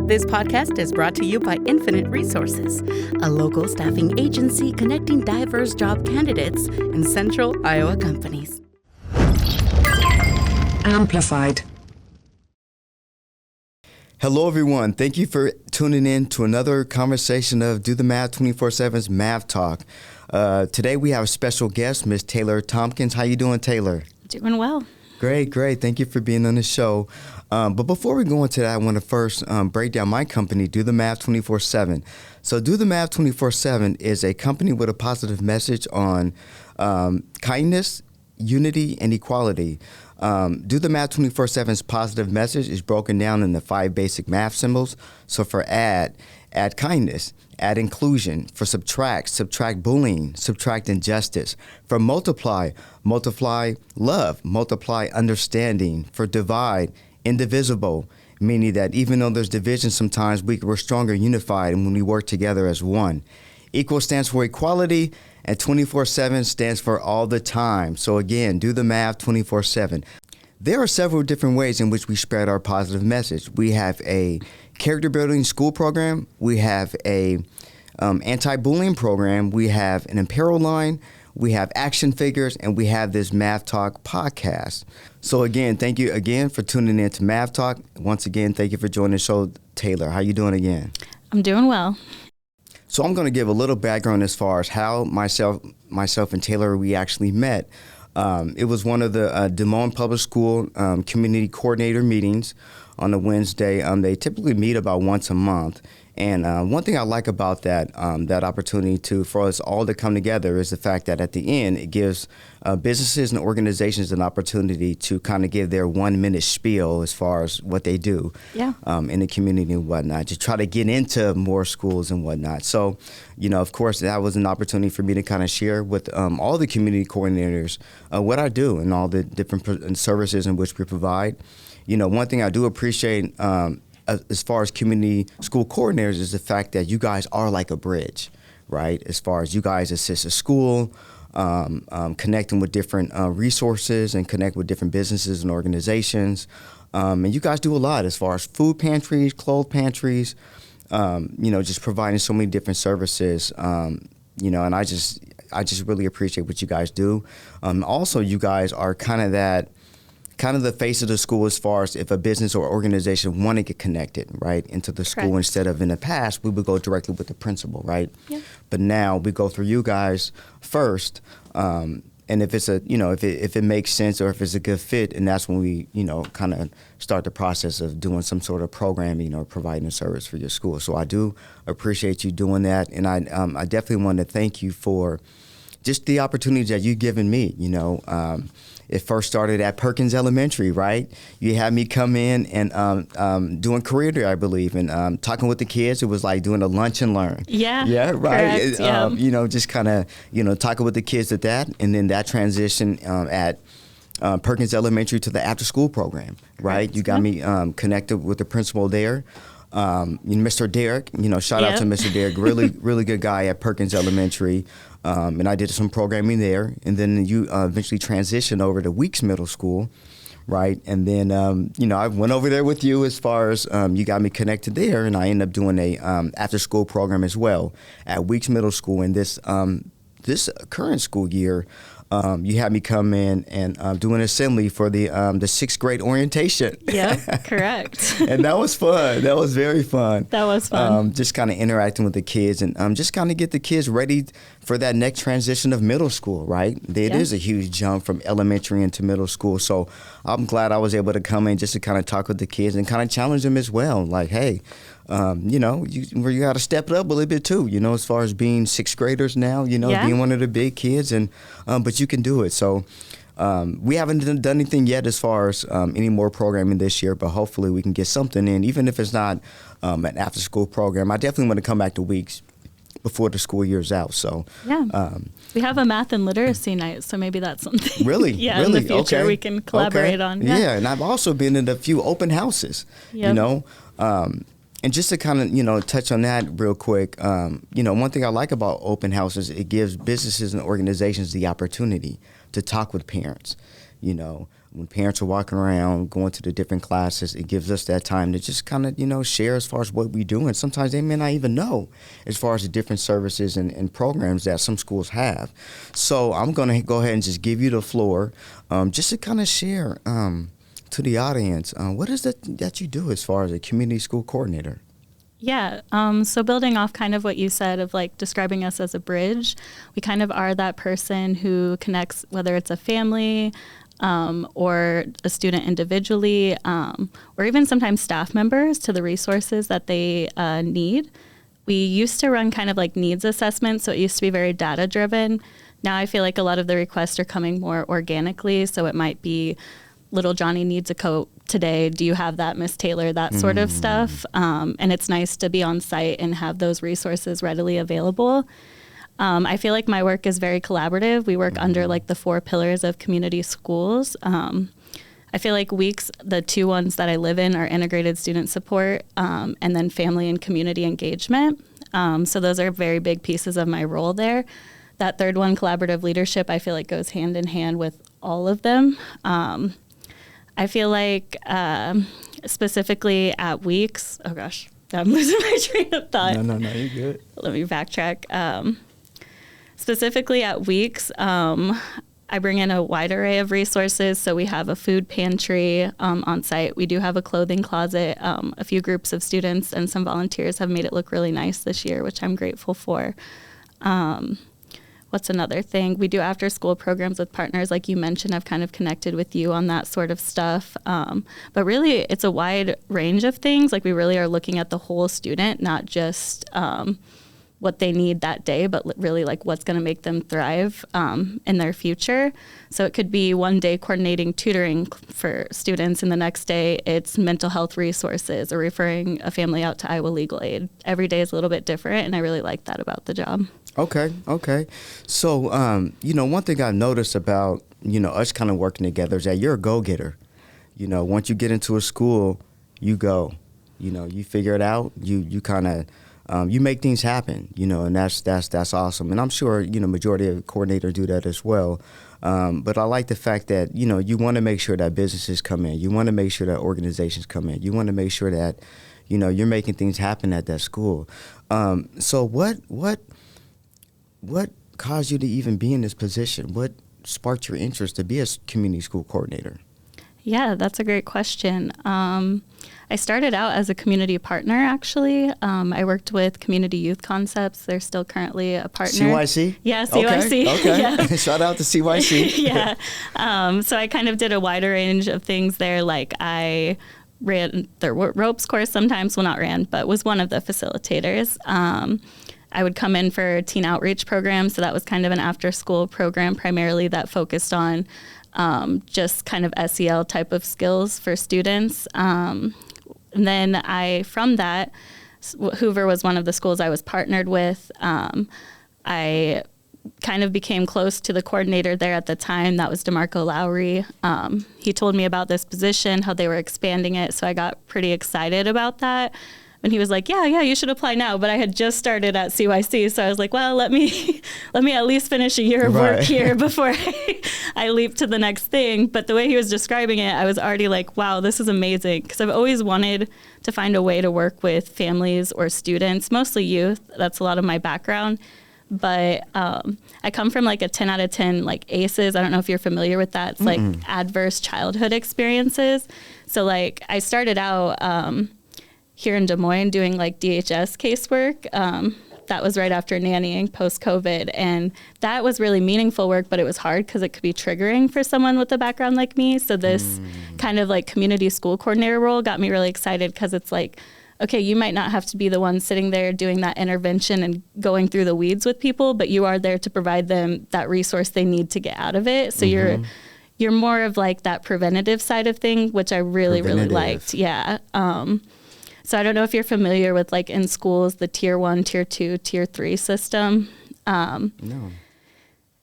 This podcast is brought to you by Infinite Resources, a local staffing agency connecting diverse job candidates in central Iowa companies. Amplified. Hello, everyone. Thank you for tuning in to another conversation of Do the Math 24/7's Math Talk. Today we have a special guest, Miss Taylor Tompkins. How you doing, Taylor? Doing well. Great. Thank you for being on the show. But before we go into that, I want to first break down my company, Do the Math 24/7. So Do the Math 24/7 is a company with a positive message on kindness, unity, and equality. Do the Math 24/7's positive message is broken down into 5 basic math symbols. So for add kindness, add inclusion. For subtract bullying, subtract injustice. For multiply love, multiply understanding. For divide, indivisible, meaning that even though there's division sometimes, we're stronger unified when we work together as one. Equal stands for equality, and 24/7 stands for all the time. So again, Do the Math 24/7. There are several different ways in which we spread our positive message. We have a character building school program. We have a anti-bullying program. We have an apparel line. We have action figures, and we have this Math Talk podcast. So again, thank you again for tuning in to Math Talk. Once again, thank you for joining the show, Taylor. How you doing again? I'm doing well. So I'm going to give a little background as far as how myself and Taylor, we actually met. It was one of the Des Moines Public School community coordinator meetings on a Wednesday. They typically meet about once a month. And one thing I like about that opportunity for us all to come together is the fact that at the end, it gives businesses and organizations an opportunity to kind of give their 1-minute spiel as far as what they do in the community and whatnot, to try to get into more schools and whatnot. So, of course, that was an opportunity for me to kind of share with all the community coordinators what I do and all the different services in which we provide. One thing I do appreciate as far as community school coordinators is the fact that you guys are like a bridge, right? As far as you guys assist a school, connecting with different resources and connect with different businesses and organizations. And you guys do a lot as far as food pantries, clothes pantries, just providing so many different services, and I just really appreciate what you guys do. Also, you guys are kind of the face of the school as far as if a business or organization want to get connected, right, into the school. Correct. Instead of in the past, we would go directly with the principal, right? Yeah. But now we go through you guys first, and if it's if it makes sense or if it's a good fit, and that's when we, kind of start the process of doing some sort of programming or providing a service for your school. So I do appreciate you doing that, and I definitely want to thank you for just the opportunities that you've given me. It first started at Perkins Elementary, right? You had me come in and doing career day, I believe, and talking with the kids. It was like doing a lunch and learn. Yeah. Yeah, right. Correct, Just kind of, talking with the kids at that, and then that transition at Perkins Elementary to the after school program, right? Correct. You got me connected with the principal there. Mr. Derek, shout out to Mr. Derek, really good guy at Perkins Elementary. And I did some programming there. And then you eventually transitioned over to Weeks Middle School, right? And then, I went over there with you as far as you got me connected there. And I ended up doing a after school program as well at Weeks Middle School. And this current school year, you had me come in and do an assembly for the 6th grade orientation. Yeah, correct. And that was fun. That was very fun. That was fun. Just kind of interacting with the kids and just kind of get the kids ready for that next transition of middle school, right? It is a huge jump from elementary into middle school. So I'm glad I was able to come in just to kind of talk with the kids and kind of challenge them as well. Like, hey, you got to step it up a little bit too, as far as being 6th graders now, being one of the big kids, and but you can do it. So we haven't done anything yet as far as any more programming this year, but hopefully we can get something in, even if it's not an after school program. I definitely want to come back to Weeks before the school year's out. So we have a math and literacy night, so maybe that's something. Really? In the future we can collaborate on. Yeah, and I've also been in a few open houses, and just to kind of, touch on that real quick, one thing I like about open houses, it gives businesses and organizations the opportunity to talk with parents, when parents are walking around, going to the different classes, it gives us that time to just kind of, share as far as what we do. And sometimes they may not even know as far as the different services and programs that some schools have. So I'm going to go ahead and just give you the floor just to kind of share to the audience, what is it that you do as far as a community school coordinator? Yeah. So building off kind of what you said of like describing us as a bridge, we kind of are that person who connects, whether it's a family, or a student individually, or even sometimes staff members to the resources that they need. We used to run kind of like needs assessments, so it used to be very data driven. Now I feel like a lot of the requests are coming more organically, so it might be little Johnny needs a coat today. Do you have that, Miss Taylor? That sort of stuff. And it's nice to be on site and have those resources readily available. I feel like my work is very collaborative. We work under like the 4 pillars of community schools. I feel like weeks, the 2 ones that I live in are integrated student support, and then family and community engagement. So those are very big pieces of my role there. That 3rd one, collaborative leadership, I feel like goes hand in hand with all of them. I feel like specifically at weeks, oh gosh, I'm losing my train of thought. No, you're good. Let me backtrack. Specifically at weeks, I bring in a wide array of resources. So we have a food pantry on site. We do have a clothing closet. A few groups of students and some volunteers have made it look really nice this year, which I'm grateful for. What's another thing? We do after school programs with partners. Like you mentioned, I've kind of connected with you on that sort of stuff. But really, it's a wide range of things. Like we really are looking at the whole student, not just what they need that day, but really like what's going to make them thrive in their future. So it could be one day coordinating tutoring for students, and the next day it's mental health resources or referring a family out to Iowa Legal Aid. Every day is a little bit different, and I really like that about the job. Okay. So, one thing I've noticed about, us kind of working together is that you're a go-getter. Once you get into a school, you go. You figure it out. You kind of you make things happen, and that's awesome. And I'm sure, majority of coordinators do that as well. But I like the fact that, you want to make sure that businesses come in. You want to make sure that organizations come in. You want to make sure that, you're making things happen at that school. So what caused you to even be in this position? What sparked your interest to be a community school coordinator? Yeah, that's a great question. I started out as a community partner, actually. I worked with Community Youth Concepts. They're still currently a partner. CYC? Yeah, CYC. Okay. Yeah. Shout out to CYC. Yeah. So I kind of did a wider range of things there. Like I ran the ropes course sometimes, well, not ran, but was one of the facilitators. I would come in for teen outreach programs. So that was kind of an after school program primarily that focused on just kind of SEL type of skills for students. And then from that, Hoover was one of the schools I was partnered with. I kind of became close to the coordinator there at the time. That was DeMarco Lowry. He told me about this position, how they were expanding it. So I got pretty excited about that. And he was like, yeah, you should apply now. But I had just started at CYC. So I was like, well, let me at least finish a year of work here before I leap to the next thing. But the way he was describing it, I was already like, wow, this is amazing. Because I've always wanted to find a way to work with families or students, mostly youth. That's a lot of my background. But I come from like a 10 out of 10 like ACEs. I don't know if you're familiar with that. It's like adverse childhood experiences. So like I started out here in Des Moines doing like DHS casework. That was right after nannying post-COVID. And that was really meaningful work, but it was hard because it could be triggering for someone with a background like me. So this kind of like community school coordinator role got me really excited because it's like, okay, you might not have to be the one sitting there doing that intervention and going through the weeds with people, but you are there to provide them that resource they need to get out of it. So you're more of like that preventative side of thing, which I really liked. Yeah. So I don't know if you're familiar with like in schools, the tier 1, tier 2, tier 3 system. No.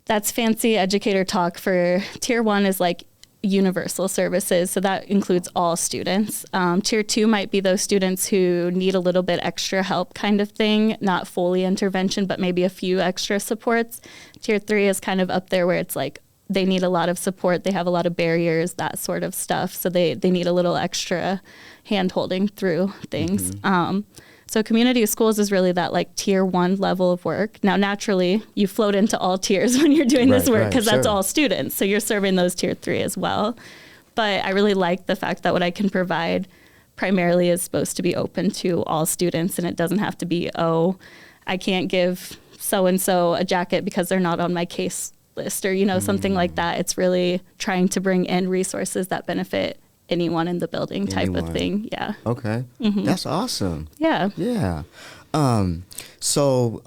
That's fancy educator talk for tier 1 is like universal services. So that includes all students. Tier 2 might be those students who need a little bit extra help kind of thing, not fully intervention, but maybe a few extra supports. Tier 3 is kind of up there where it's like they need a lot of support. They have a lot of barriers, that sort of stuff. So they need a little extra hand holding through things. So community schools is really that like tier 1 level of work. Now, naturally, you float into all tiers when you're doing this work because that's all students. So you're serving those tier 3 as well. But I really like the fact that what I can provide primarily is supposed to be open to all students, and it doesn't have to be, oh, I can't give so-and-so a jacket because they're not on my case list or, something like that. It's really trying to bring in resources that benefit anyone in the building type of thing. Yeah. Okay. That's awesome. Yeah. Yeah. So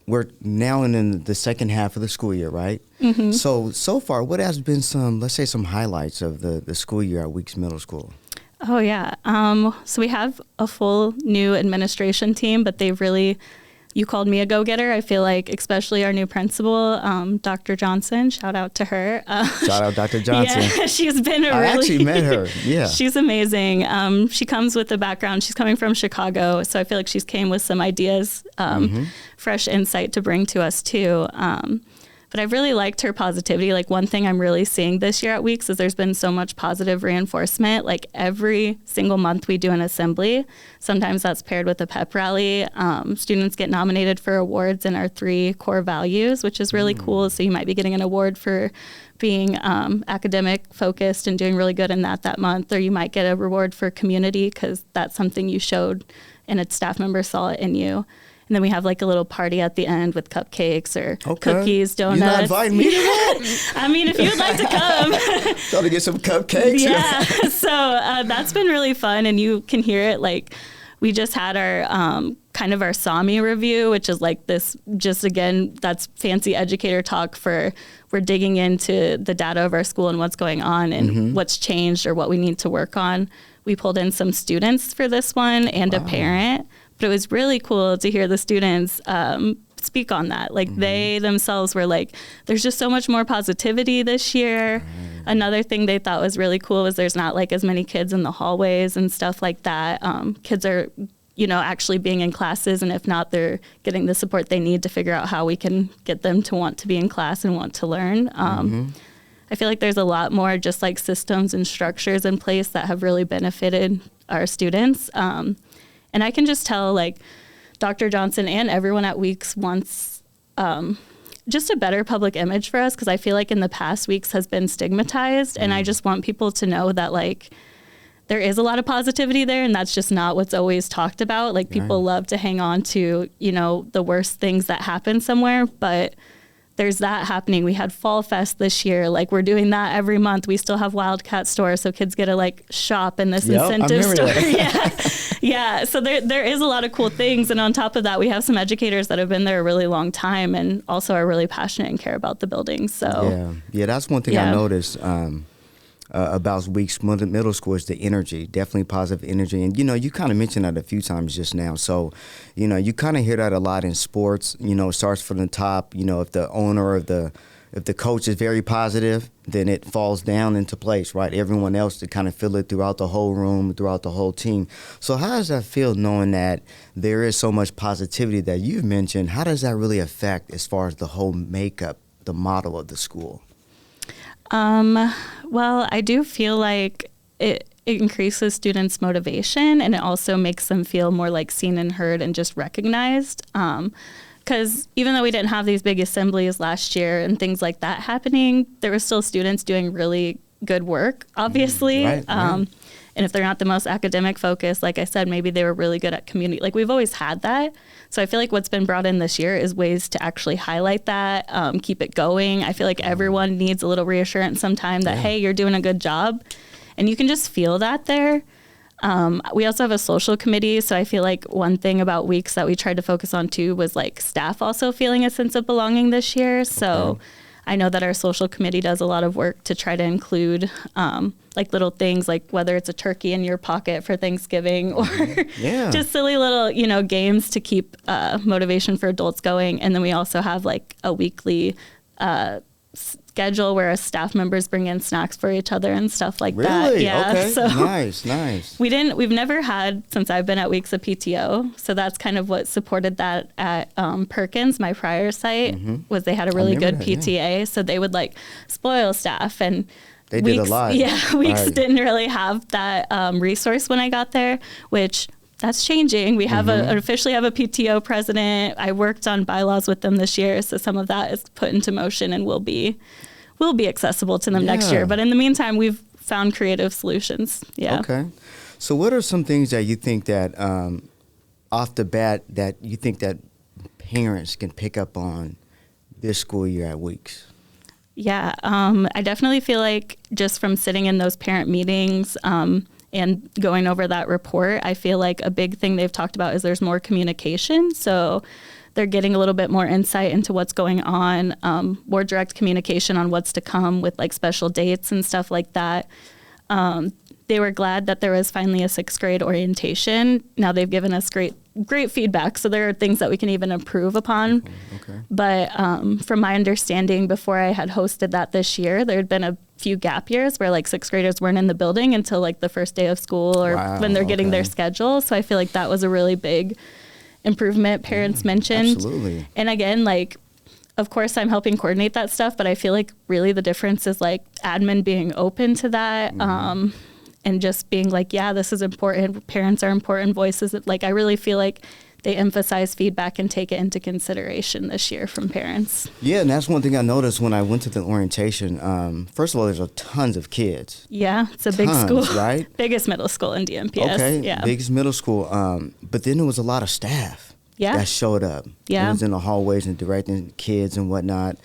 we're now in the second half of the school year, right? So far, what has been some highlights of the school year at Weeks Middle School? Oh, yeah. So we have a full new administration team, but they've really, you called me a go-getter. I feel like especially our new principal, Dr. Johnson, shout out to her. Shout out Dr. Johnson. Yeah, she's been I actually met her. Yeah. She's amazing. She comes with a background. She's coming from Chicago, so I feel like she's came with some ideas, fresh insight to bring to us too. But I've really liked her positivity. Like one thing I'm really seeing this year at Weeks is there's been so much positive reinforcement. Like every single month we do an assembly. Sometimes that's paired with a pep rally. Students get nominated for awards in our 3 core values, which is really cool. So you might be getting an award for being academic focused and doing really good in that month, or you might get a reward for community because that's something you showed and a staff member saw it in you. And then we have like a little party at the end with cupcakes or cookies, donuts. You're not inviting me to that? I mean, if you'd like to come. Trying to get some cupcakes? Yeah. So that's been really fun. And you can hear it. Like we just had our kind of our SAMI review, which is like this, just again, that's fancy educator talk for we're digging into the data of our school and what's going on and what's changed or what we need to work on. We pulled in some students for this one and a parent. But it was really cool to hear the students speak on that. Like they themselves were like, there's just so much more positivity this year. Another thing they thought was really cool was there's not like as many kids in the hallways and stuff like that. Kids are, actually being in classes. And if not, they're getting the support they need to figure out how we can get them to want to be in class and want to learn. I feel like there's a lot more just like systems and structures in place that have really benefited our students. And I can just tell, like, Dr. Johnson and everyone at Weeks wants just a better public image for us because I feel like in the past Weeks has been stigmatized. And I just want people to know that, like, there is a lot of positivity there and that's just not what's always talked about. Like, people love to hang on to, the worst things that happen somewhere. But there's that happening. We had Fall Fest this year. Like, we're doing that every month. We still have Wildcat Store, so kids get to like shop in this incentive store. Yeah. So there is a lot of cool things. And on top of that, we have some educators that have been there a really long time and also are really passionate and care about the building. So yeah, that's one thing I noticed about Weeks Middle School is the energy, definitely positive energy. And, you kind of mentioned that a few times just now. So, you kind of hear that a lot in sports, it starts from the top. If the owner or if the coach is very positive, then it falls down into place, right? Everyone else to kind of feel it throughout the whole room, throughout the whole team. So how does that feel knowing that there is so much positivity that you've mentioned? How does that really affect as far as the whole makeup, the model of the school? Well, I do feel like it increases students' motivation and it also makes them feel more like seen and heard and just recognized. Because even though we didn't have these big assemblies last year and things like that happening, there were still students doing really good work, obviously. Right. And if they're not the most academic focused, like I said, maybe they were really good at community. Like we've always had that. So I feel like what's been brought in this year is ways to actually highlight that, keep it going. I feel like everyone needs a little reassurance sometime that, hey, you're doing a good job. And you can just feel that there. We also have a social committee. So I feel like one thing about Weeks that we tried to focus on too was like staff also feeling a sense of belonging this year. So I know that our social committee does a lot of work to try to include like little things like whether it's a turkey in your pocket for Thanksgiving or just silly little, games to keep motivation for adults going. And then we also have like a weekly schedule where staff members bring in snacks for each other and stuff like that. Really? Yeah. Okay. So Nice. we've never had, since I've been at weeks of PTO. So that's kind of what supported that at Perkins, my prior site, was they had a really good PTA. So they would like spoil staff, and they did a lot. Yeah. Weeks didn't really have that resource when I got there, which that's changing. We have officially have a PTO president. I worked on bylaws with them this year, so some of that is put into motion and will be accessible to them next year. But in the meantime, we've found creative solutions. Yeah. Okay. So what are some things that you think that off the bat that you think that parents can pick up on this school year at Weeks? Yeah, I definitely feel like just from sitting in those parent meetings and going over that report, I feel like a big thing they've talked about is there's more communication. So they're getting a little bit more insight into what's going on, more direct communication on what's to come with like special dates and stuff like that. They were glad that there was finally a 6th grade orientation. Now they've given us great feedback. So there are things that we can even improve upon. Okay. But from my understanding, before I had hosted that this year, there had been a few gap years where like 6th graders weren't in the building until like the first day of school or when they're getting their schedule. So I feel like that was a really big improvement parents mentioned. Absolutely. And again, like, of course I'm helping coordinate that stuff, but I feel like really the difference is like admin being open to that. And just being like, yeah, this is important. Parents are important voices. Like, I really feel like they emphasize feedback and take it into consideration this year from parents. Yeah, and that's one thing I noticed when I went to the orientation. First of all, there's tons of kids. Yeah, it's a big school. Right? Biggest middle school in DMPS. Okay, yeah. biggest middle school. But then there was a lot of staff that showed up. Yeah. It was in the hallways and directing kids and whatnot.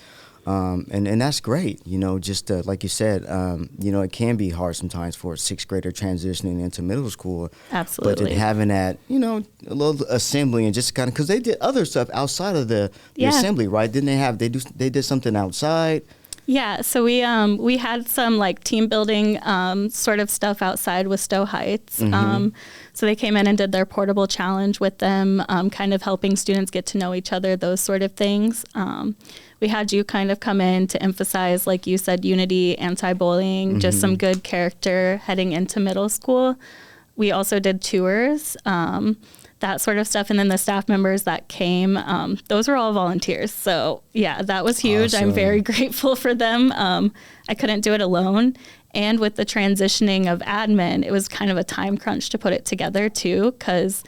And that's great, just like you said, it can be hard sometimes for a 6th grader transitioning into middle school. Absolutely. But then having that, a little assembly and just kind of, because they did other stuff outside of the assembly, right? Didn't they did something outside? Yeah, so we had some like team building sort of stuff outside with Stowe Heights. So they came in and did their portable challenge with them, kind of helping students get to know each other, those sort of things. We had you kind of come in to emphasize, like you said, unity, anti-bullying, just some good character heading into middle school. We also did tours, that sort of stuff. And then the staff members that came, those were all volunteers. So yeah, that was huge. Awesome. I'm very grateful for them. I couldn't do it alone. And with the transitioning of admin, it was kind of a time crunch to put it together too, because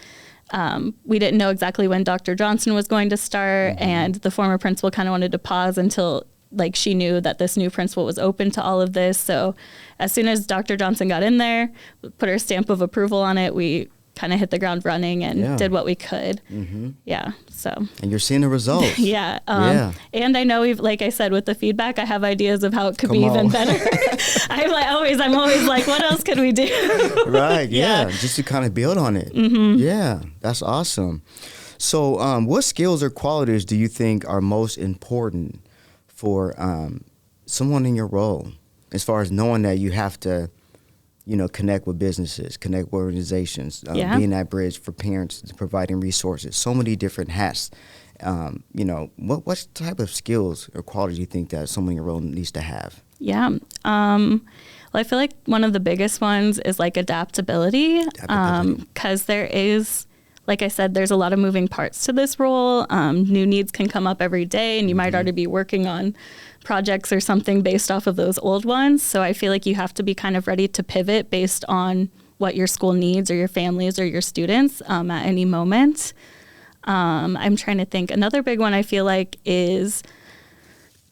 we didn't know exactly when Dr. Johnson was going to start, and the former principal kind of wanted to pause until like she knew that this new principal was open to all of this. So as soon as Dr. Johnson got in there, put her stamp of approval on it, we kind of hit the ground running and did what we could. Yeah. So. And you're seeing the results. Yeah. And I know like I said, with the feedback, I have ideas of how it could be even better. I'm always like, what else could we do? Right. Yeah. Just to kind of build on it. Yeah. That's awesome. So what skills or qualities do you think are most important for someone in your role, as far as knowing that you have to, connect with businesses, connect with organizations, being that bridge for parents, providing resources, so many different hats. What type of skills or qualities do you think that someone in your role needs to have? Yeah. Well, I feel like one of the biggest ones is like adaptability. Because there is, like I said, there's a lot of moving parts to this role. New needs can come up every day, and you might already be working on projects or something based off of those old ones. So I feel like you have to be kind of ready to pivot based on what your school needs or your families or your students at any moment. I'm trying to think. Another big one I feel like is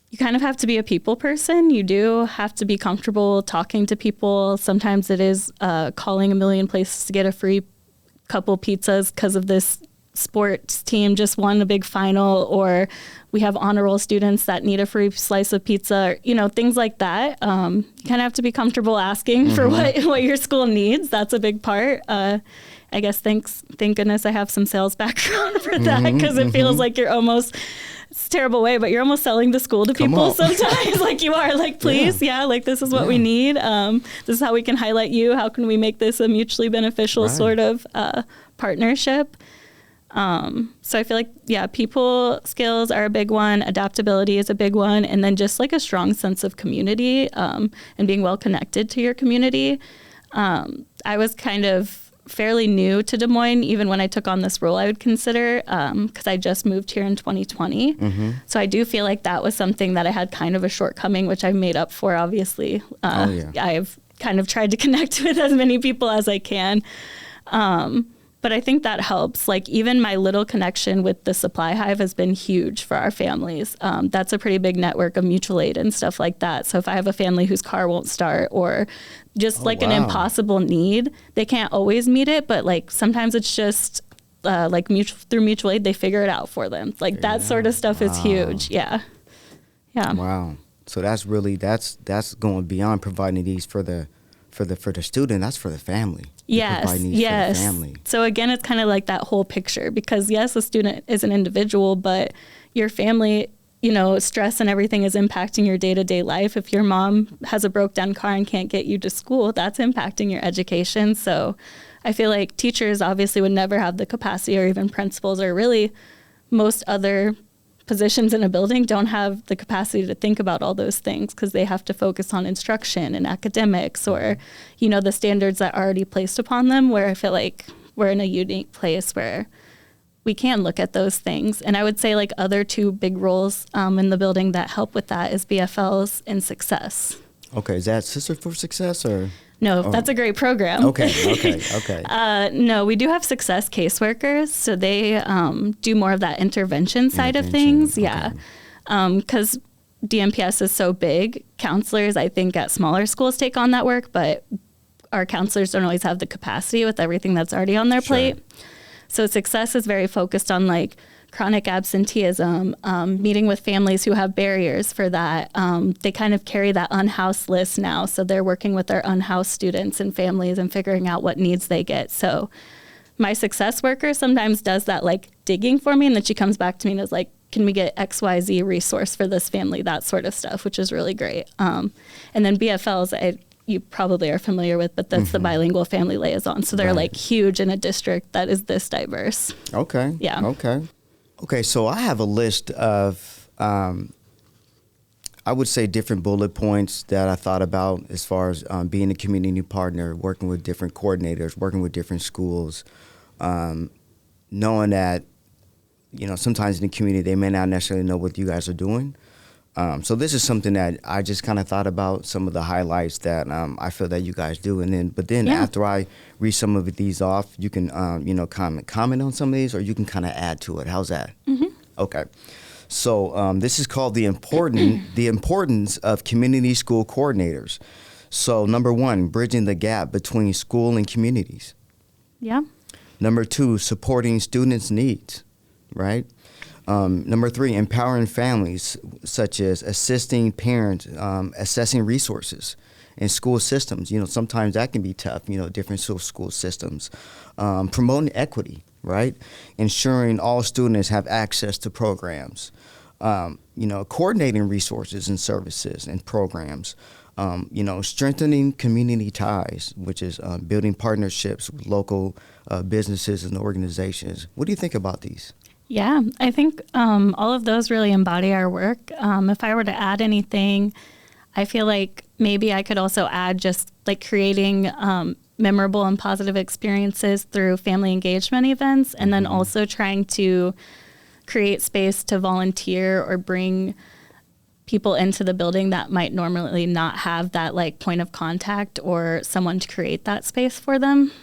you kind of have to be a people person. You do have to be comfortable talking to people. Sometimes it is calling a million places to get a free couple pizzas because of this sports team just won a big final, or we have honor roll students that need a free slice of pizza, things like that. You kind of have to be comfortable asking for what your school needs. That's a big part. I guess thank goodness I have some sales background for that, because it feels like you're almost, it's a terrible way, but you're almost selling the school to people sometimes. Like you are like, please, like this is what we need. This is how we can highlight you. How can we make this a mutually beneficial sort of partnership? So I feel like, yeah, people skills are a big one. Adaptability is a big one. And then just like a strong sense of community and being well connected to your community. I was kind of fairly new to Des Moines, even when I took on this role, I would consider, because I just moved here in 2020. So I do feel like that was something that I had kind of a shortcoming, which I've made up for, obviously. I've kind of tried to connect with as many people as I can. But I think that helps. Like even my little connection with the supply hive has been huge for our families. That's a pretty big network of mutual aid and stuff like that. So if I have a family whose car won't start or just an impossible need, they can't always meet it. But like sometimes it's just like through mutual aid, they figure it out for them. Like that sort of stuff is huge. Yeah. Wow. So that's really, that's going beyond providing these for the student. That's for the family. Yes. For the family. So again, it's kind of like that whole picture because yes, a student is an individual, but your family, stress and everything is impacting your day-to-day life. If your mom has a broke down car and can't get you to school, that's impacting your education. So I feel like teachers obviously would never have the capacity, or even principals, or really most other positions in a building don't have the capacity to think about all those things because they have to focus on instruction and academics or, the standards that are already placed upon them, where I feel like we're in a unique place where we can look at those things. And I would say like other two big roles in the building that help with that is BFLs and Success. Okay. Is that Sister for Success or? No, that's a great program. Okay. No, we do have Success caseworkers. So they do more of that intervention side of things. Okay. Yeah. Because DMPS is so big, counselors, I think, at smaller schools take on that work, but our counselors don't always have the capacity with everything that's already on their plate. So Success is very focused on like chronic absenteeism, meeting with families who have barriers for that. They kind of carry that unhoused list now. So they're working with their unhoused students and families and figuring out what needs they get. So my Success worker sometimes does that like digging for me. And then she comes back to me and is like, can we get XYZ resource for this family? That sort of stuff, which is really great. And then BFLs, you probably are familiar with, but that's the bilingual family liaison. So they're like huge in a district that is this diverse. Okay. Yeah. Okay, so I have a list of, I would say, different bullet points that I thought about as far as being a community partner, working with different coordinators, working with different schools, knowing that, sometimes in the community they may not necessarily know what you guys are doing. So this is something that I just kind of thought about, some of the highlights that I feel that you guys do. But then after I read some of these off, you can, comment on some of these, or you can kind of add to it. How's that? Okay. So this is called the importance of community school coordinators. So number 1, bridging the gap between school and communities. Yeah. Number 2, supporting students' needs, right? Number 3, empowering families, such as assisting parents, assessing resources in school systems. Sometimes that can be tough, different school systems. Promoting equity, right? Ensuring all students have access to programs. Coordinating resources and services and programs. Strengthening community ties, which is building partnerships with local businesses and organizations. What do you think about these? Yeah, I think all of those really embody our work. If I were to add anything, I feel like maybe I could also add just like creating memorable and positive experiences through family engagement events, and then also trying to create space to volunteer or bring people into the building that might normally not have that like point of contact or someone to create that space for them.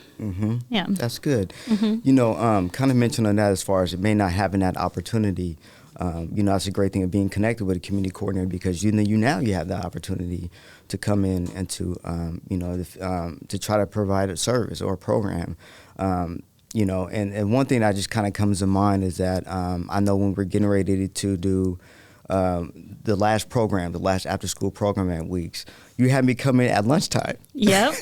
Yeah. That's good. Kind of mentioned on that as far as it may not having that opportunity. That's a great thing of being connected with a community coordinator, because you have the opportunity to come in and to to try to provide a service or a program. And one thing that just kind of comes to mind is that I know when we're getting ready to do the last after school program at Weeks, you had me come in at lunchtime. Yep.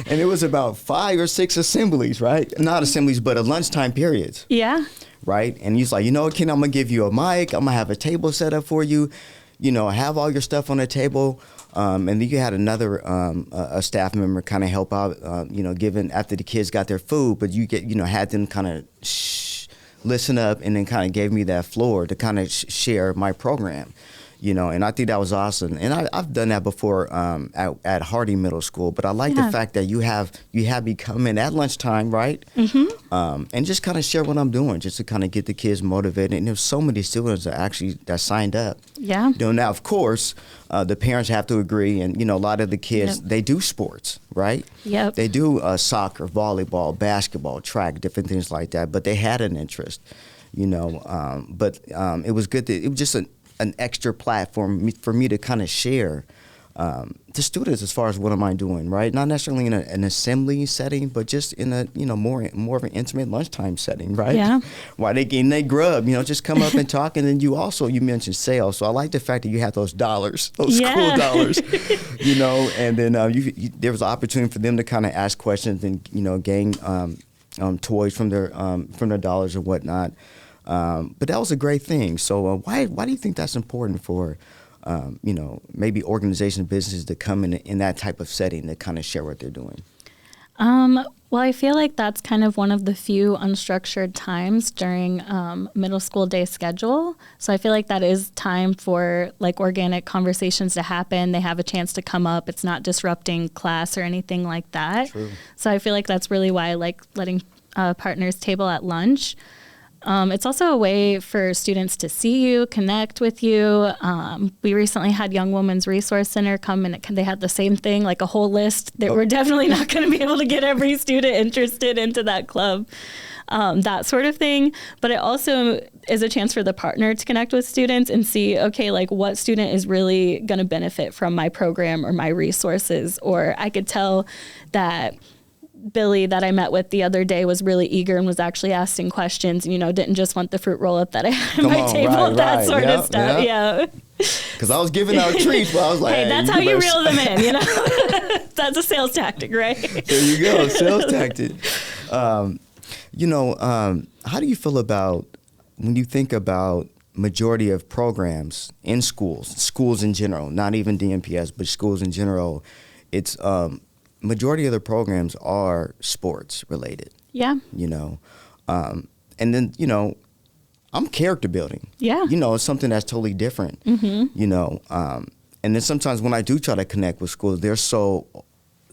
And it was about 5 or 6 assemblies, right? Not assemblies, but lunchtime periods. Yeah. Right? And he's like, Ken, I'm going to give you a mic. I'm going to have a table set up for you. Have all your stuff on the table. And then you had another a staff member kind of help out, given after the kids got their food, but you had them kind of listen up, and then kind of gave me that floor to kind of share my program. And I think that was awesome. And I've done that before at Hardy Middle School. But I like the fact that you have me come in at lunchtime, right? Mm-hmm. And just kind of share what I'm doing, just to kind of get the kids motivated. And there's so many students that signed up. Yeah. Now, of course, the parents have to agree. And, a lot of the kids, they do sports, right? Yep. They do soccer, volleyball, basketball, track, different things like that. But they had an interest, But it was good. It was just an extra platform for me to kind of share to students as far as what am I doing, right? Not necessarily in an assembly setting, but just in a more of an intimate lunchtime setting, right? Yeah. While they getting their grub, just come up and talk. And then you mentioned sales, so I like the fact that you have those dollars, those school dollars, And then there was an opportunity for them to kind of ask questions and gain toys from their dollars or whatnot. But that was a great thing. So why do you think that's important for, maybe organizations, businesses to come in that type of setting to kind of share what they're doing? Well, I feel like that's kind of one of the few unstructured times during middle school day schedule. So I feel like that is time for like organic conversations to happen. They have a chance to come up. It's not disrupting class or anything like that. True. So I feel like that's really why I like letting partners table at lunch. It's also a way for students to see you, connect with you. We recently had Young Women's Resource Center come and they had the same thing, like a whole list that we're definitely not going to be able to get every student interested into that club, that sort of thing. But it also is a chance for the partner to connect with students and see, okay, like what student is really going to benefit from my program or my resources. Or I could tell that Billy that I met with the other day was really eager and was actually asking questions, didn't just want the fruit roll up that I had at my table, that sort of stuff. Yeah. Because I was giving out treats, but I was like, hey, that's how you reel them in, That's a sales tactic, right? There you go, sales tactic. How do you feel about when you think about majority of programs in schools in general, not even DMPS, but schools in general, it's majority of the programs are sports related. Yeah. And then, I'm character building. Yeah. It's something that's totally different. Mm-hmm. And then sometimes when I do try to connect with schools, they're so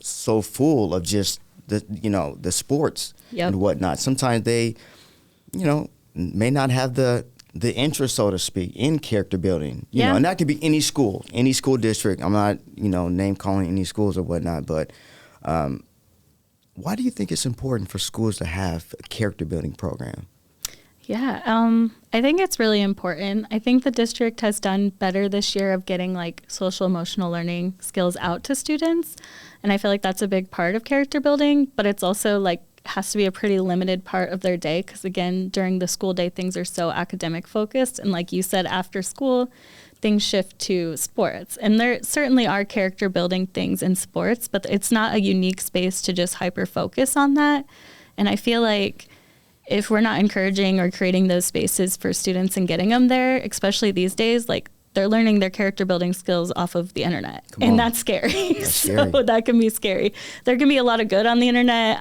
full of just the sports and whatnot. Sometimes they, may not have the interest, so to speak, in character building. And that could be any school district. I'm not, name calling any schools or whatnot, but why do you think it's important for schools to have a character building program? Yeah, I think it's really important. I think the district has done better this year of getting like social emotional learning skills out to students. And I feel like that's a big part of character building, but it's also like has to be a pretty limited part of their day because again, during the school day, things are so academic focused. And like you said, after school, things shift to sports. And there certainly are character building things in sports, but it's not a unique space to just hyper focus on that. And I feel like if we're not encouraging or creating those spaces for students and getting them there, especially these days, like they're learning their character building skills off of the internet. And that's scary. That's so scary. that can be scary. There can be a lot of good on the internet.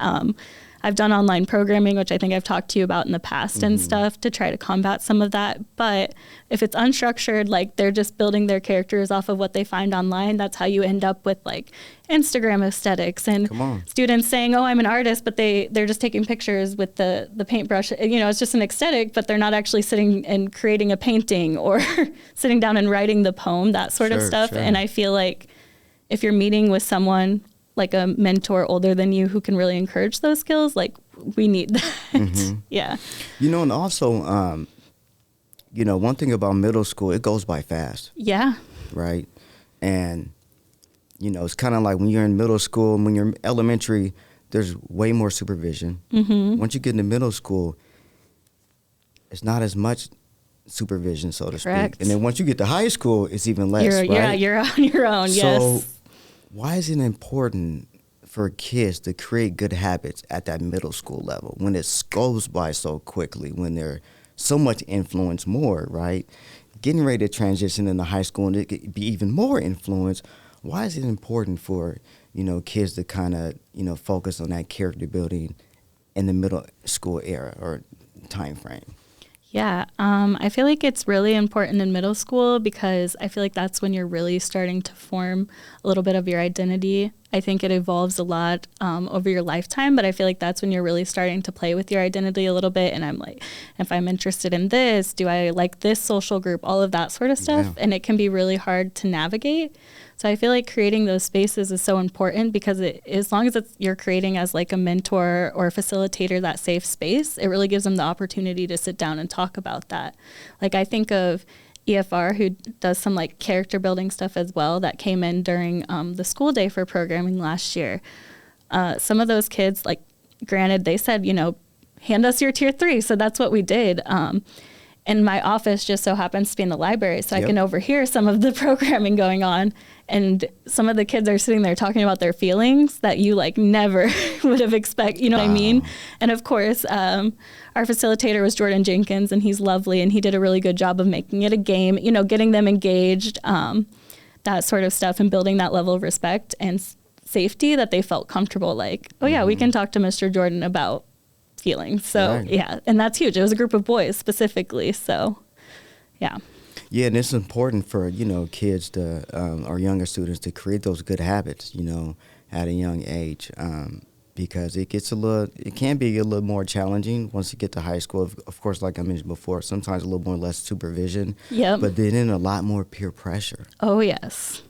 I've done online programming, which I think I've talked to you about in the past and stuff to try to combat some of that. But if it's unstructured, like they're just building their characters off of what they find online, that's how you end up with like Instagram aesthetics and students saying, oh, I'm an artist, but they're just taking pictures with the paintbrush. It's just an aesthetic, but they're not actually sitting and creating a painting or sitting down and writing the poem, that sort of stuff. Sure. And I feel like if you're meeting with someone like a mentor older than you who can really encourage those skills, like we need that. Mm-hmm. Yeah. And also, one thing about middle school, it goes by fast. Yeah. Right. And, it's kind of like when you're in middle school and when you're elementary, there's way more supervision. Mm-hmm. Once you get into middle school, it's not as much supervision, so to Correct. speak. And then once you get to high school, it's even less, right? Yeah, you're on your own, yes. So why is it important for kids to create good habits at that middle school level when it goes by so quickly, when there's so much influence more, right? Getting ready to transition into high school and it could be even more influence. Why is it important for, kids to kind of, focus on that character building in the middle school era or time frame? Yeah, I feel like it's really important in middle school because I feel like that's when you're really starting to form a little bit of your identity. I think it evolves a lot over your lifetime, but I feel like that's when you're really starting to play with your identity a little bit. And I'm like, if I'm interested in this, do I like this social group, all of that sort of stuff. Yeah. And it can be really hard to navigate. So I feel like creating those spaces is so important because as long as you're creating as like a mentor or a facilitator that safe space, it really gives them the opportunity to sit down and talk about that. Like I think of EFR, who does some like character building stuff as well, that came in during the school day for programming last year. Some of those kids, like granted, they said, hand us your tier 3. So that's what we did. And my office just so happens to be in the library, so I can overhear some of the programming going on. And some of the kids are sitting there talking about their feelings that you like never would have expected, you know what I mean? And of course, our facilitator was Jordan Jenkins, and he's lovely, and he did a really good job of making it a game, getting them engaged, that sort of stuff, and building that level of respect and safety that they felt comfortable, like, oh yeah, we can talk to Mr. Jordan about feelings. So yeah, and that's huge. It was a group of boys specifically. So yeah. Yeah, and it's important for, kids to, or younger students to create those good habits, at a young age, because it can be a little more challenging once you get to high school. Of course, like I mentioned before, sometimes a little more less supervision, but then a lot more peer pressure. Oh, yes.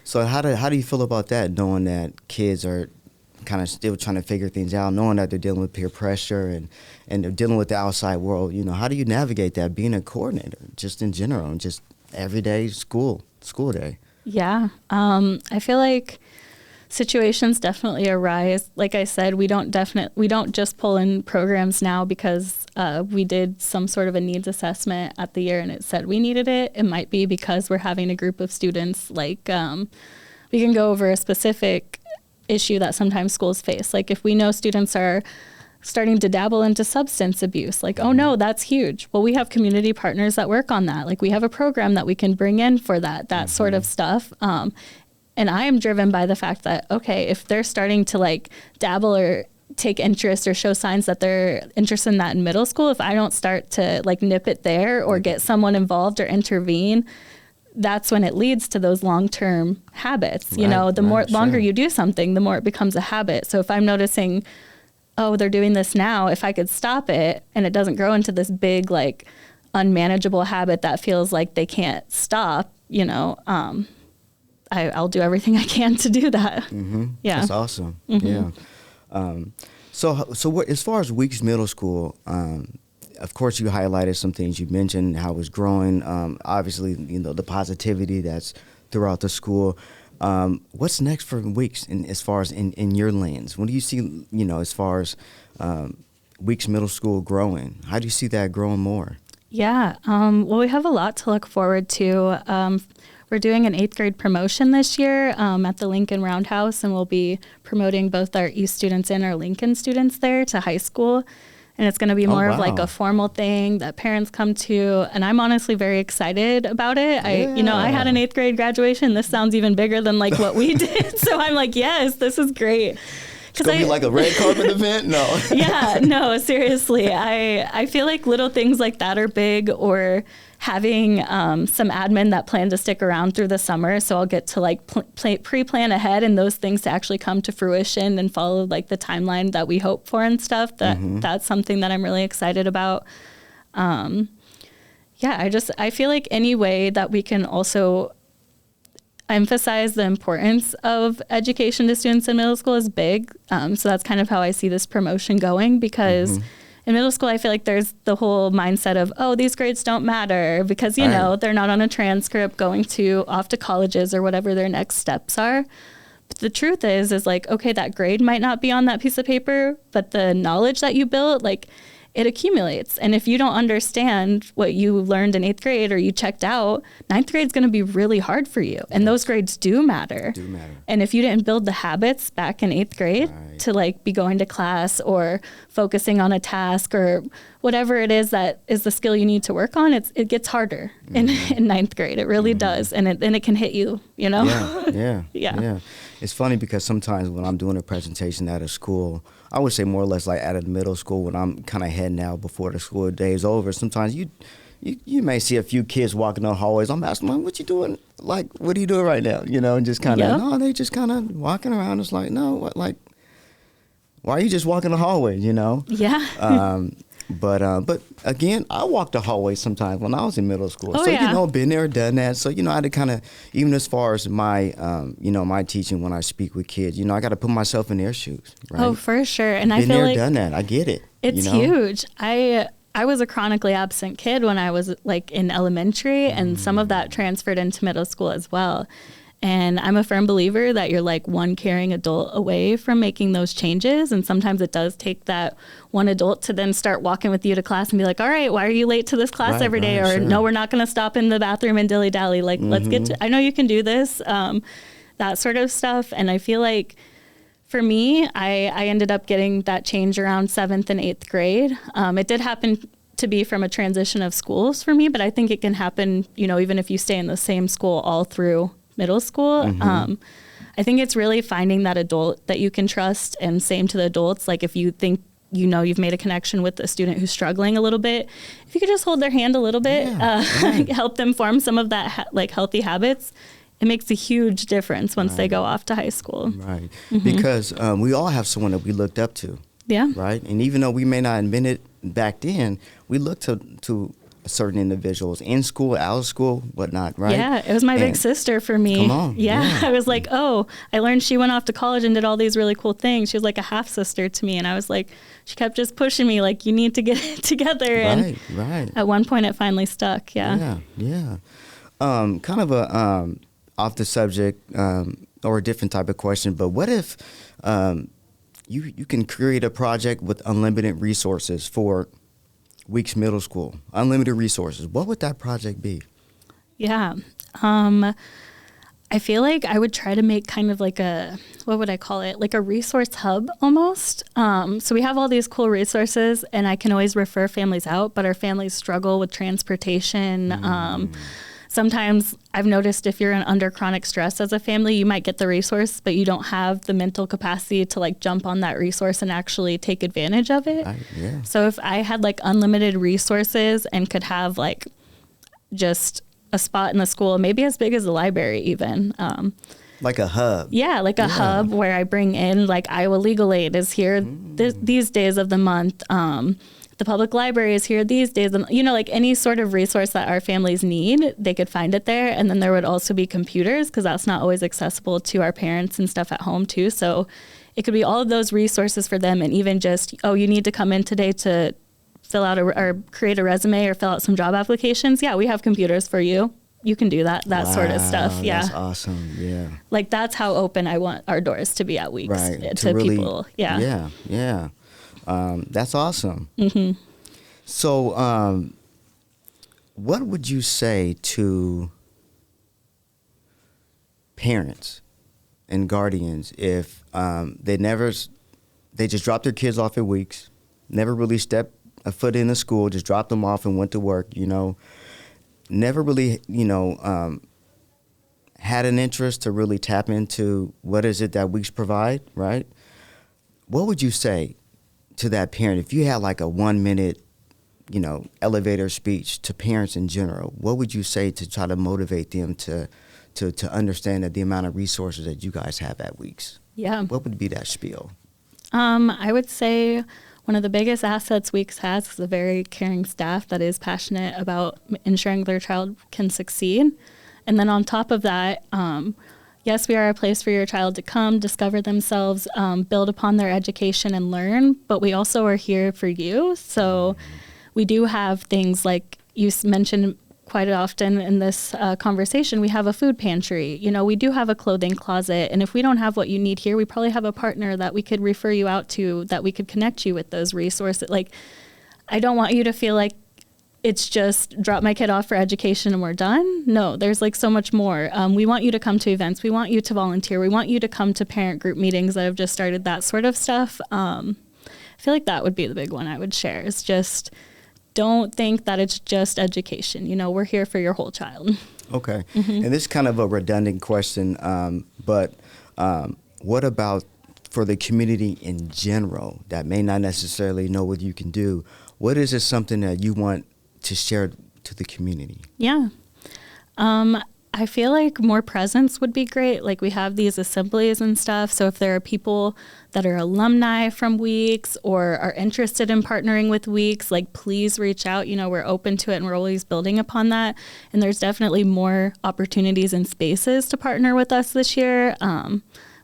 So how do you feel about that, knowing that kids are kind of still trying to figure things out, knowing that they're dealing with peer pressure and they're dealing with the outside world? How do you navigate that, being a coordinator, just in general, and just everyday school day? Yeah. I feel like situations definitely arise. Like I said, we don't just pull in programs now because we did some sort of a needs assessment at the year and it said we needed it. It might be because we're having a group of students, like we can go over a specific issue that sometimes schools face. Like if we know students are starting to dabble into substance abuse, like, oh no, that's huge. Well, we have community partners that work on that. Like we have a program that we can bring in for that sort of stuff. And I am driven by the fact that, okay, if they're starting to like dabble or take interest or show signs that they're interested in that in middle school, if I don't start to like nip it there or get someone involved or intervene, that's when it leads to those long-term habits. The longer you do something, the more it becomes a habit. So if I'm noticing, oh, they're doing this now, if I could stop it and it doesn't grow into this big, like, unmanageable habit that feels like they can't stop, I'll do everything I can to do that. Mm-hmm. Yeah. That's awesome. Mm-hmm. Yeah. So what, as far as Weeks Middle School, of course, you highlighted some things. You mentioned how it's growing. Obviously, the positivity that's throughout the school. What's next for Weeks, as far as in your lens? What do you see, as far as Weeks Middle School growing? How do you see that growing more? Yeah. Well, we have a lot to look forward to. We're doing an 8th grade promotion this year at the Lincoln Roundhouse, and we'll be promoting both our East students and our Lincoln students there to high school. And it's going to be more of like a formal thing that parents come to. And I'm honestly very excited about it. I had an 8th grade graduation. This sounds even bigger than like what we did. So I'm like, yes, this is great. It's going to be like a red carpet event? No. Yeah, no, seriously. I feel like little things like that are big, or having some admin that plan to stick around through the summer. So I'll get to like pre-plan ahead and those things to actually come to fruition and follow like the timeline that we hope for and stuff. That's something that I'm really excited about. I feel like any way that we can also emphasize the importance of education to students in middle school is big. So that's kind of how I see this promotion going, because in middle school, I feel like there's the whole mindset of, oh, these grades don't matter because, they're not on a transcript going off to colleges or whatever their next steps are. But the truth is like, okay, that grade might not be on that piece of paper, but the knowledge that you built, like, it accumulates. And if you don't understand what you learned in 8th grade or you checked out, 9th grade is going to be really hard for you. And those grades do matter. And if you didn't build the habits back in 8th grade to like be going to class or focusing on a task or whatever it is that is the skill you need to work on, it gets harder in ninth grade. It really does. And it can hit you, you know? Yeah. It's funny because sometimes when I'm doing a presentation at a school, I would say more or less like at a middle school, when I'm kind of heading out before the school day is over, sometimes you may see a few kids walking down hallways. I'm asking them, what you doing? Like, what are you doing right now? You know, and just kind of, no, they just kind of walking around. It's like, no, what, like, why are you just walking the hallway, you know? Yeah. But again, I walked the hallway sometimes when I was in middle school. Oh, so, yeah. you know, been there, done that. So, you know, I had to kind of, even as far as my, my teaching when I speak with kids, you know, I got to put myself in their shoes, right? Oh, for sure. And been I feel there, like done that. I get it. It's huge. I was a chronically absent kid when I was like in elementary, and some of that transferred into middle school as well. And I'm a firm believer that you're like one caring adult away from making those changes. And sometimes it does take that one adult to then start walking with you to class and be like, all right, why are you late to this class every day? Or no, we're not going to stop in the bathroom and dilly dally. Like, let's get to, I know you can do this, that sort of stuff. And I feel like for me, I ended up getting that change around 7th and 8th grade. It did happen to be from a transition of schools for me, but I think it can happen, you know, even if you stay in the same school all through middle school. I think it's really finding that adult that you can trust, and same to the adults. Like if you think, you know, you've made a connection with a student who's struggling a little bit, if you could just hold their hand a little bit, help them form some of that like healthy habits, it makes a huge difference once they go off to high school. Right. Because we all have someone that we looked up to. Yeah. Right. And even though we may not admit it back then, we looked to certain individuals in school, out of school, whatnot, right? Yeah, it was my big sister for me. Come on. Yeah. I was like, oh, I learned she went off to college and did all these really cool things. She was like a half sister to me. And I was like, she kept just pushing me, like, you need to get it together. And at one point it finally stuck. Yeah. Kind of a off the subject or a different type of question, but what if you can create a project with unlimited resources for Weeks Middle School, unlimited resources? What would that project be? Yeah. I feel like I would try to make kind of like what would I call it? Like a resource hub almost. So we have all these cool resources, and I can always refer families out, but our families struggle with transportation. Sometimes I've noticed if you're under chronic stress as a family, you might get the resource, but you don't have the mental capacity to like jump on that resource and actually take advantage of it. So if I had like unlimited resources and could have like just a spot in the school, maybe as big as the library even. Like a hub. Yeah, like a hub where I bring in like Iowa Legal Aid is here these days of the month. The public library is here these days. You know, like any sort of resource that our families need, they could find it there. And then there would also be computers, because that's not always accessible to our parents and stuff at home too. So it could be all of those resources for them. And even just, oh, you need to come in today to fill out or create a resume or fill out some job applications. Yeah, we have computers for you. You can do that sort of stuff. Yeah. That's awesome. Yeah. Like that's how open I want our doors to be at Weeks to really, people. Yeah. Yeah. That's awesome. So, what would you say to parents and guardians if they just dropped their kids off at Weeks, never really stepped a foot in the school, just dropped them off and went to work, you know, never really, had an interest to really tap into what is it that Weeks provide, right? What would you say to that parent if you had like a 1-minute, elevator speech to parents in general? What would you say to try to motivate them to understand that the amount of resources that you guys have at Weeks? Yeah. What would be that spiel? I would say one of the biggest assets Weeks has is a very caring staff that is passionate about ensuring their child can succeed. And then on top of that, yes, we are a place for your child to come, discover themselves, build upon their education and learn, but we also are here for you. So we do have things like you mentioned quite often in this conversation, we have a food pantry. We do have a clothing closet. And if we don't have what you need here, we probably have a partner that we could refer you out to, that we could connect you with those resources. Like, I don't want you to feel like it's just drop my kid off for education and we're done. No, there's like so much more. We want you to come to events. We want you to volunteer. We want you to come to parent group meetings that have just started, that sort of stuff. I feel like that would be the big one I would share, is just don't think that it's just education. You know, we're here for your whole child. Okay. And this is kind of a redundant question, but what about for the community in general that may not necessarily know what you can do? What is it something that you want to share to the community? Yeah. I feel like more presence would be great. Like we have these assemblies and stuff. So if there are people that are alumni from Weeks or are interested in partnering with Weeks, like please reach out. You know, we're open to it and we're always building upon that. And there's definitely more opportunities and spaces to partner with us this year.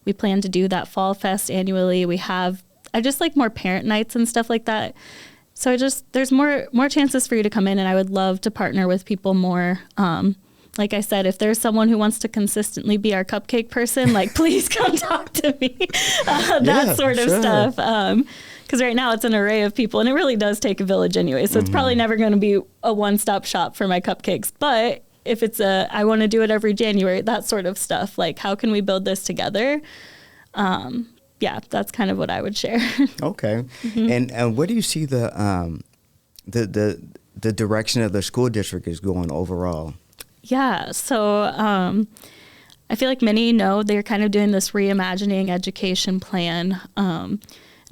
We plan to do that Fall Fest annually. I just like more parent nights and stuff like that. So there's more chances for you to come in, and I would love to partner with people more. Like I said, if there's someone who wants to consistently be our cupcake person, like please come talk to me. That sort of stuff. Because right now it's an array of people, and it really does take a village anyway. So it's probably never going to be a one-stop shop for my cupcakes. But if it's I want to do it every January, that sort of stuff. Like, how can we build this together? Yeah, that's kind of what I would share. Okay. And where do you see the direction of the school district is going overall? Yeah, so I feel like many know they're kind of doing this reimagining education plan. And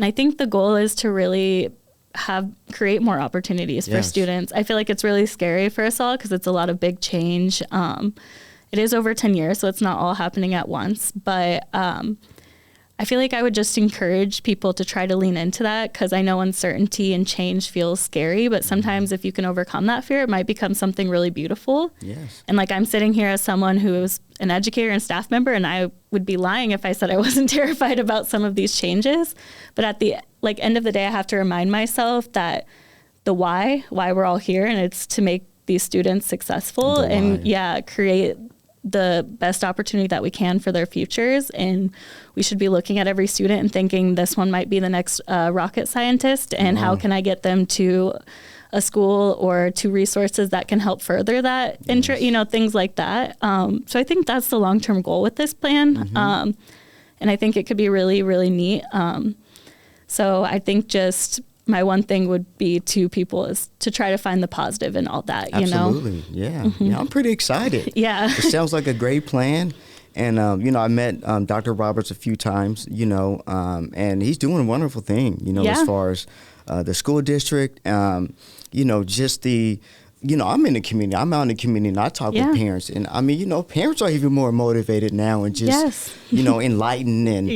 I think the goal is to really create more opportunities for students. I feel like it's really scary for us all because it's a lot of big change. It is over 10 years, so it's not all happening at once. But I feel like I would just encourage people to try to lean into that because I know uncertainty and change feels scary, but sometimes if you can overcome that fear, it might become something really beautiful. Yes. And like I'm sitting here as someone who is an educator and staff member, and I would be lying if I said I wasn't terrified about some of these changes. But at the end of the day, I have to remind myself that the why we're all here, and it's to make these students successful and create the best opportunity that we can for their futures. And we should be looking at every student and thinking this one might be the next rocket scientist, and how can I get them to a school or to resources that can help further that interest, things like that. So I think that's the long-term goal with this plan. And I think it could be really, really neat. So I think just my one thing would be to people is to try to find the positive in all that, Absolutely. Yeah. Yeah. I'm pretty excited. Yeah. It sounds like a great plan. And, I met Dr. Roberts a few times, and he's doing a wonderful thing, as far as the school district, just the, I'm in the community. I'm out in the community, and I talk with parents. And, parents are even more motivated now and just, enlightened and,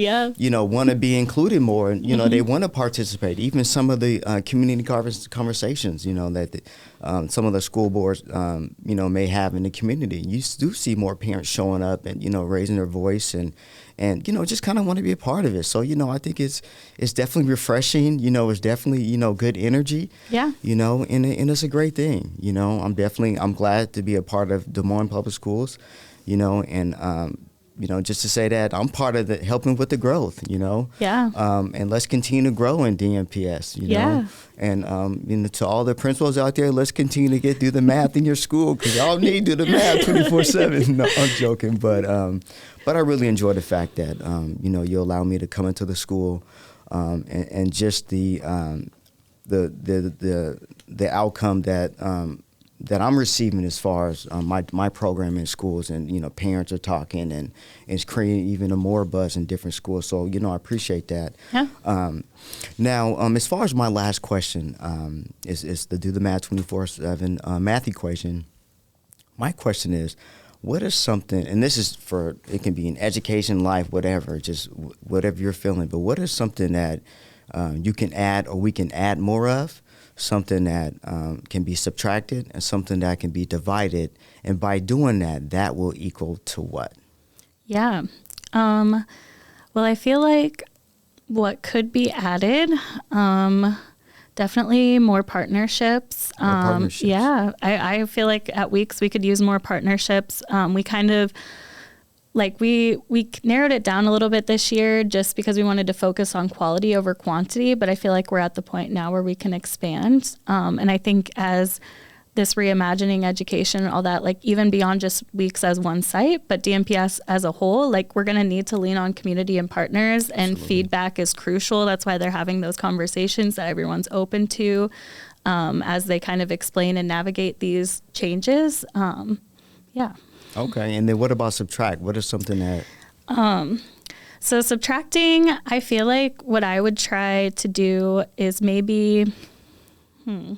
want to be included more. And, they want to participate. Even some of the community conversations, that some of the school boards, may have in the community. You do see more parents showing up and, raising their voice and just kind of want to be a part of it. So, I think it's definitely refreshing, it's definitely, good energy, and it's a great thing, I'm glad to be a part of Des Moines Public Schools, and, just to say that I'm part of helping with the growth, and let's continue to grow in DMPS, and, to all the principals out there, let's continue to do the math in your school because y'all need to do the math 24/7. No, I'm joking, but I really enjoy the fact that, you allow me to come into the school, and just the outcome that I'm receiving as far as my program in schools, and parents are talking, and it's creating even a more buzz in different schools. So I appreciate that. Yeah. Now, as far as my last question is to do the math 24/7 math equation. My question is, what is something, and this is it can be in education, life, whatever, just whatever you're feeling, but what is something that you can add or we can add more of? Something that can be subtracted and something that can be divided. And by doing that will equal to what? Yeah. Well, I feel like what could be added, definitely more partnerships. Yeah. I feel like at Weeks we could use more partnerships. We kind of we narrowed it down a little bit this year just because we wanted to focus on quality over quantity, but I feel like we're at the point now where we can expand. And I think as this reimagining education and all that, even beyond just Weeks as one site, but DMPS as a whole, we're going to need to lean on community and partners, and feedback is crucial. That's why they're having those conversations that everyone's open to. as they kind of explain and navigate these changes. Yeah. Okay. And then what about subtract? What is something that... So subtracting, I feel like what I would try to do is maybe, I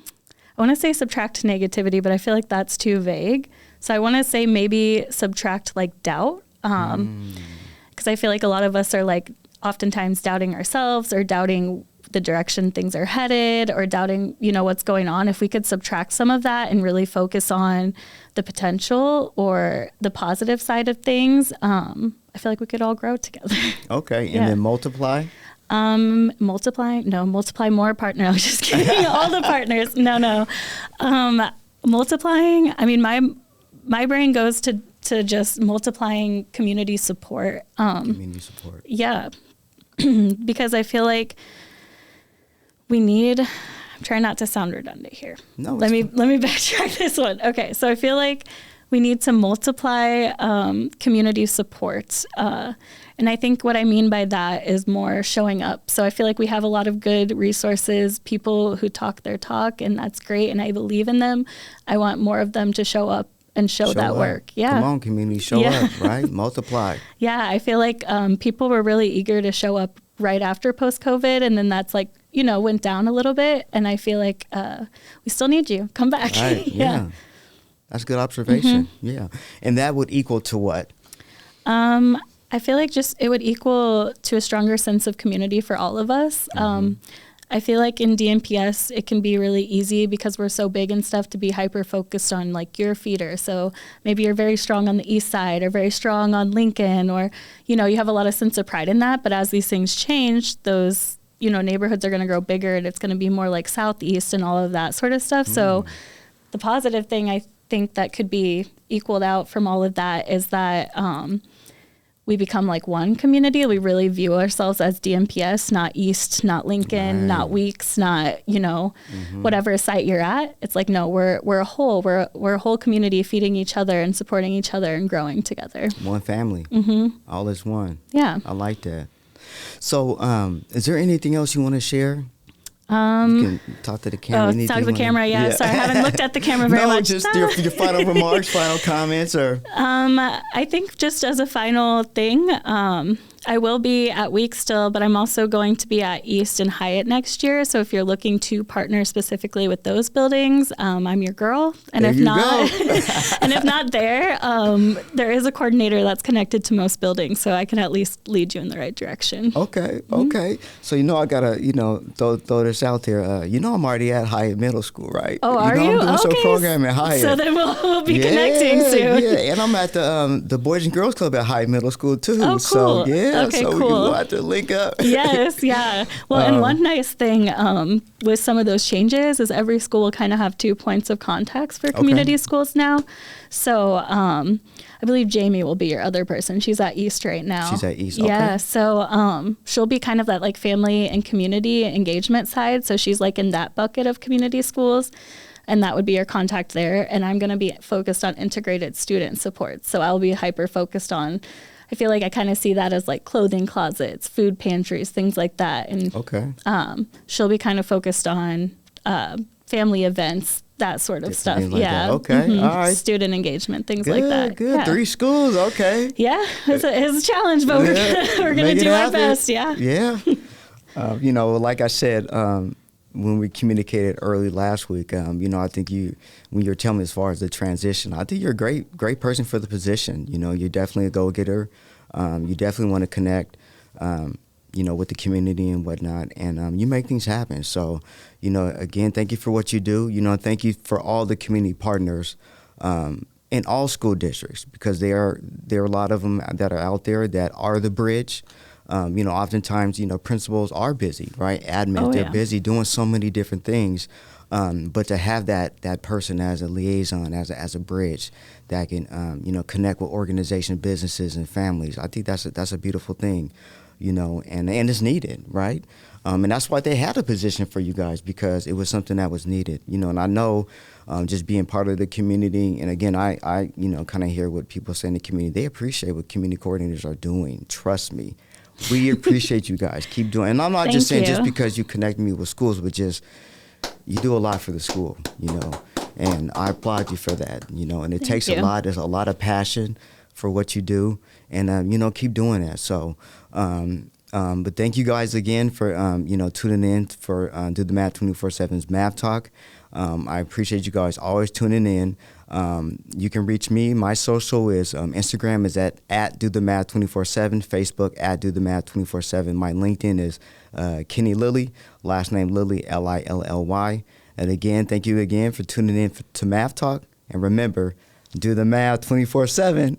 want to say subtract negativity, but I feel like that's too vague. So I want to say maybe subtract like doubt. Because I feel like a lot of us are like oftentimes doubting ourselves or doubting the direction things are headed or doubting, what's going on. If we could subtract some of that and really focus on the potential or the positive side of things, I feel like we could all grow together. Okay. And then multiply? Multiply more partner. I was just kidding. All the partners. No. Multiplying. I mean, my brain goes to just multiplying community support. Community support. Yeah. Because I feel like we need, I'm trying not to sound redundant here. No, let me backtrack this one. Okay. So I feel like we need to multiply community support. And I think what I mean by that is more showing up. So I feel like we have a lot of good resources, people who talk their talk, and that's great. And I believe in them. I want more of them to show up and show that up. Work. Yeah. Come on, community, show up, right? Multiply. Yeah. I feel like people were really eager to show up right after post-COVID. And then that's like, went down a little bit. And I feel like we still need you. Come back. Right. Yeah. That's a good observation. Yeah. And that would equal to what? I feel like it would equal to a stronger sense of community for all of us. I feel like in DMPS, it can be really easy because we're so big and stuff to be hyper focused on like your feeder. So maybe you're very strong on the east side or very strong on Lincoln, or, you have a lot of sense of pride in that. But as these things change, those, neighborhoods are going to grow bigger and it's going to be more like southeast and all of that sort of stuff. So the positive thing I think that could be equaled out from all of that is that we become like one community. We really view ourselves as DMPS, not East, not Lincoln, not Weeks, not, whatever site you're at. It's like, no, we're a whole. We're a whole community feeding each other and supporting each other and growing together. One family. All is one. Yeah. I like that. So is there anything else you want to share? You can talk to the camera. Talk to the camera. Yeah. Sorry, I haven't looked at the camera very much. No, just your final remarks, final comments, or. I think just as a final thing, I will be at Week still, but I'm also going to be at East and Hyatt next year. So if you're looking to partner specifically with those buildings, I'm your girl. And if not, there is a coordinator that's connected to most buildings, so I can at least lead you in the right direction. Okay. So I gotta throw this out there. I'm already at Hyatt Middle School, right? Oh, are you? I'm doing some program at Hyatt. So then we'll be connecting soon. Yeah, and I'm at the Boys and Girls Club at Hyatt Middle School too. Oh, cool. So Okay, so cool. we can go out to link up. Yes, yeah. Well, and one nice thing with some of those changes is every school will kind of have 2 points of contacts for community schools now. So I believe Jamie will be your other person. She's at East right now. She's at East, okay. Yeah, so she'll be kind of that like family and community engagement side. So she's like in that bucket of community schools. And that would be your contact there. And I'm going to be focused on integrated student support. So I'll be hyper focused on, I feel like I kind of see that as like clothing closets, food pantries, things like that. And she'll be kind of focused on family events, that sort of stuff. Like that. Okay. All right. Student engagement, things like that. Good. Yeah. 3 schools. Okay. Yeah. It's a challenge, but we're going to do our best. Yeah. Yeah. Like I said, when we communicated early last week, I think when you're telling me as far as the transition, I think you're a great person for the position. You're definitely a go-getter. You definitely want to connect, with the community and whatnot, and you make things happen. So, again, thank you for what you do. Thank you for all the community partners in all school districts, because there are a lot of them that are out there that are the bridge. Oftentimes, principals are busy, right? Admin, they're busy doing so many different things. But to have that person as a liaison, as a bridge that can, connect with organizations, businesses, and families, I think that's a beautiful thing, and it's needed, right? And that's why they had a position for you guys, because it was something that was needed, and I know just being part of the community, and again, I kind of hear what people say in the community. They appreciate what community coordinators are doing. Trust me. We appreciate you guys. Keep doing it. And I'm not just saying just because you connect me with schools, but just you do a lot for the school, and I applaud you for that, and it takes you. a lot. There's a lot of passion for what you do, and keep doing that. So, but thank you guys again for tuning in for Do the Math 24/7's Math Talk. I appreciate you guys always tuning in. You can reach me. My social is Instagram is at Do the Math 24/7, Facebook at Do the Math 24/7. My LinkedIn is Kenny Lilly, last name Lilly, Lilly. And again, thank you again for tuning in to Math Talk. And remember, do the math 24/7.